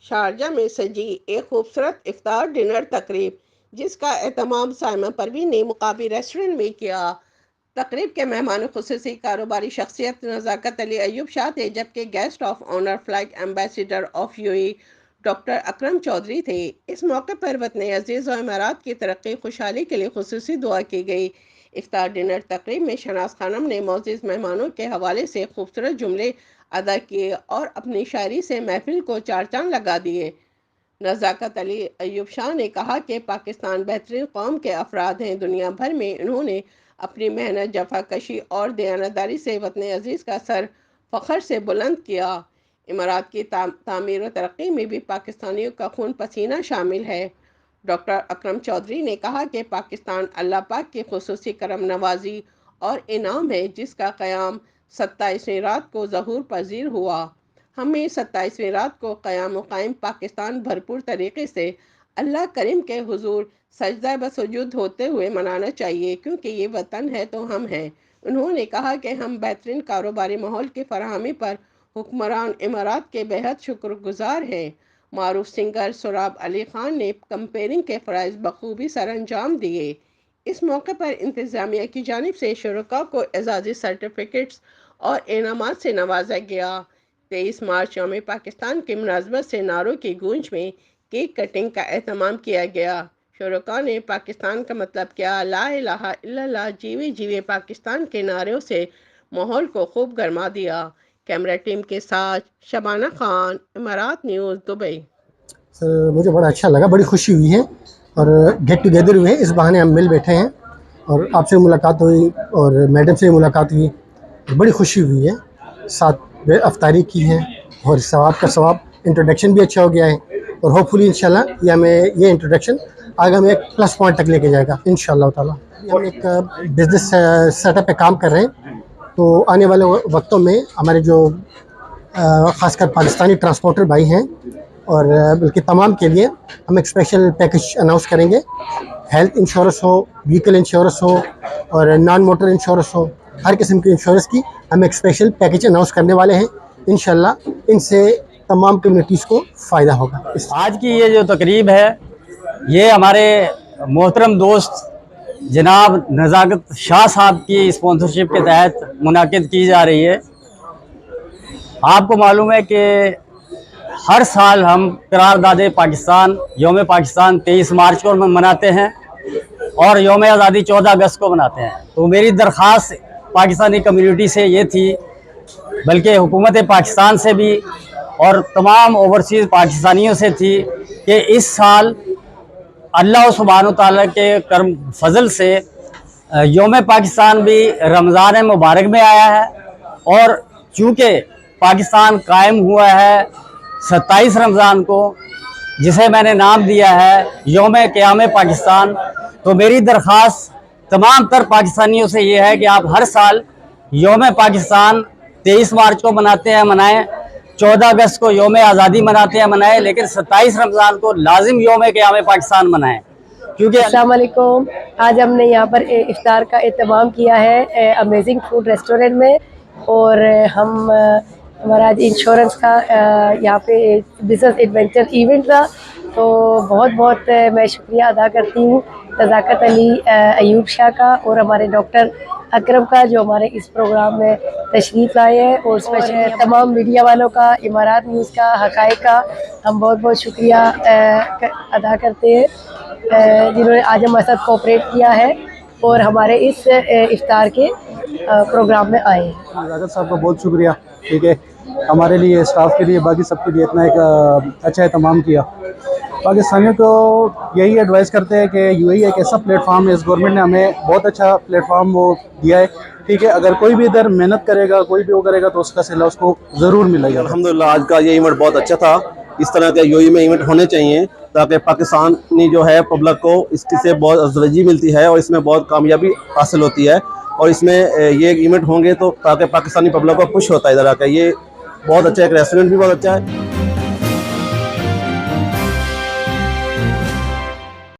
Sharjah میں سجی ایک خوبصورت افطار ڈنر تقریب جس کا اہتمام سائمہ پروین نے مقامی ریسٹورنٹ میں کیا۔ تقریب کے مہمان خصوصی کاروباری شخصیت نزاکت علی ایوب شاہ تھے، جبکہ guest of honour flag ambassador of U A doctor Akram Chaudhry تھے۔ اس موقع پر وطن عزیز و امارات کی ترقی خوشحالی کے لیے خصوصی دعا کی گئی۔ افطار ڈنر تقریب میں شہناز خانم نے معزز مہمانوں کے حوالے سے خوبصورت جملے ادا کیے اور اپنی شاعری سے محفل کو چار چاند لگا دیے۔ نزاکت علی ایوب شاہ نے کہا کہ پاکستان بہترین قوم کے افراد ہیں۔ دنیا بھر میں انہوں نے اپنی محنت، جفا کشی اور دیانتداری سے وطن عزیز کا سر فخر سے بلند کیا۔ امارات کی تعمیر و ترقی میں بھی پاکستانیوں کا خون پسینہ شامل ہے۔ ڈاکٹر اکرم چودھری نے کہا کہ پاکستان اللہ پاک کی خصوصی کرم نوازی اور انعام ہے، جس کا قیام 27ویں رات کو ظہور پذیر ہوا۔ ہمیں 27ویں رات کو قیام و قائم پاکستان بھرپور طریقے سے اللہ کریم کے حضور سجدہ بسجود ہوتے ہوئے منانا چاہیے، کیونکہ یہ وطن ہے تو ہم ہیں۔ انہوں نے کہا کہ ہم بہترین کاروباری ماحول کی فراہمی پر حکمران امارات کے بہت شکر گزار ہیں۔ معروف سنگر سراب علی خان نے کمپیئرنگ کے فرائض بخوبی سر انجام دیے۔ اس موقع پر انتظامیہ کی جانب سے شرکاء کو اعزازی سرٹیفکیٹس اور انعامات سے نوازا گیا۔ 23 مارچ یوم پاکستان کی مناسبت سے نعروں کی گونج میں کیک کٹنگ کا اہتمام کیا گیا۔ شرکاء نے پاکستان کا مطلب کیا، لا الہ الا اللہ، جیوے جیوے پاکستان کے نعروں سے ماحول کو خوب گرما دیا۔ کیمرہ ٹیم کے ساتھ شبانہ خان، امارات نیوز، دبئی۔ مجھے بڑا اچھا لگا، بڑی خوشی ہوئی ہے اور گیٹ ٹوگیدر ہوئے، اس بہانے ہم مل بیٹھے ہیں اور آپ سے ملاقات ہوئی اور میڈم سے ملاقات ہوئی، بڑی خوشی ہوئی ہے۔ ساتھ افطاری کی ہے اور ثواب کا ثواب، انٹروڈکشن بھی اچھا ہو گیا ہے اور ہوپ فلی انشاءاللہ یہ ہمیں یہ انٹروڈکشن آگے ہمیں ایک پلس پوائنٹ تک لے کے جائے گا انشاءاللہ تعالیٰ۔ ہم ایک بزنس سیٹ اپ پہ کام کر رہے ہیں، تو آنے والے وقتوں میں ہمارے جو خاص کر پاکستانی ٹرانسپورٹر بھائی ہیں اور بلکہ تمام کے لیے ہم ایک اسپیشل پیکج اناؤنس کریں گے۔ ہیلتھ انشورنس ہو، وہیکل انشورنس ہو اور نان موٹر انشورنس ہو، ہر قسم کی انشورنس کی ہم ایک اسپیشل پیکج اناؤنس کرنے والے ہیں۔ انشاءاللہ ان سے تمام کمیونٹیز کو فائدہ ہوگا۔ آج کی یہ جو تقریب ہے، یہ ہمارے محترم دوست جناب نزاکت شاہ صاحب کی اسپانسرشپ کے تحت منعقد کی جا رہی ہے۔ آپ کو معلوم ہے کہ ہر سال ہم قرارداد پاکستان، یوم پاکستان 23 مارچ کو مناتے ہیں اور یوم آزادی 14 اگست کو مناتے ہیں۔ تو میری درخواست پاکستانی کمیونٹی سے یہ تھی، بلکہ حکومت پاکستان سے بھی اور تمام اوورسیز پاکستانیوں سے تھی، کہ اس سال اللہ سبحانہ تعالیٰ کے کرم فضل سے یوم پاکستان بھی رمضان مبارک میں آیا ہے، اور چونکہ پاکستان قائم ہوا ہے 27 رمضان کو، جسے میں نے نام دیا ہے یوم قیام پاکستان، تو میری درخواست تمام تر پاکستانیوں سے یہ ہے کہ آپ ہر سال یوم پاکستان 23 مارچ کو مناتے ہیں منائیں، 14 اگست کو یوم آزادی مناتے ہیں منائیں، لیکن 27 رمضان کو لازم یوم قیام پاکستان منائیں، کیونکہ السلام علیکم۔ آج ہم نے یہاں پر افطار کا اہتمام کیا ہے امیزنگ فوڈ ریسٹورنٹ میں، اور ہمارا آج انشورنس کا یہاں پہ بزنس ایڈونچر ایونٹ تھا، تو بہت بہت میں شکریہ ادا کرتی ہوں نزاکت علی ایوب شاہ کا اور ہمارے ڈاکٹر اکرم کا، جو ہمارے اس پروگرام میں تشریف لائے ہیں، اور تمام میڈیا والوں کا، امارات نیوز کا، حقائق کا ہم بہت بہت شکریہ ادا کرتے ہیں، جنہوں نے آج ہمارے ساتھ کوآپریٹ کیا ہے اور ہمارے اس افطار کے پروگرام میں آئے ہیں۔ نزاکت صاحب کا بہت شکریہ، ٹھیک ہے، ہمارے لیے، اسٹاف کے لیے، باقی سب کے لیے اتنا ایک اچھا اہتمام کیا۔ پاکستانیوں کو یہی ایڈوائز کرتے ہیں کہ یو اے ای ایک ایسا پلیٹ فارم ہے، اس گورنمنٹ نے ہمیں بہت اچھا پلیٹ فارم وہ دیا ہے، ٹھیک ہے، اگر کوئی بھی ادھر محنت کرے گا، کوئی بھی وہ کرے گا، تو اس کا صلہ اس کو ضرور ملے گا۔ الحمدللہ آج کا یہ ایونٹ بہت اچھا تھا۔ اس طرح کے یو اے ای میں ایونٹ ہونے چاہیے، تاکہ پاکستانی جو ہے پبلک کو اس سے بہت ترجیح ملتی ہے اور اس میں بہت کامیابی حاصل ہوتی ہے، اور اس میں یہ ایونٹ ہوں گے تو تاکہ پاکستانی پبلک کو خوش ہوتا ہے ادھر آ کے۔ یہ بہت اچھا، ایک ریسٹورنٹ بھی بہت اچھا ہے۔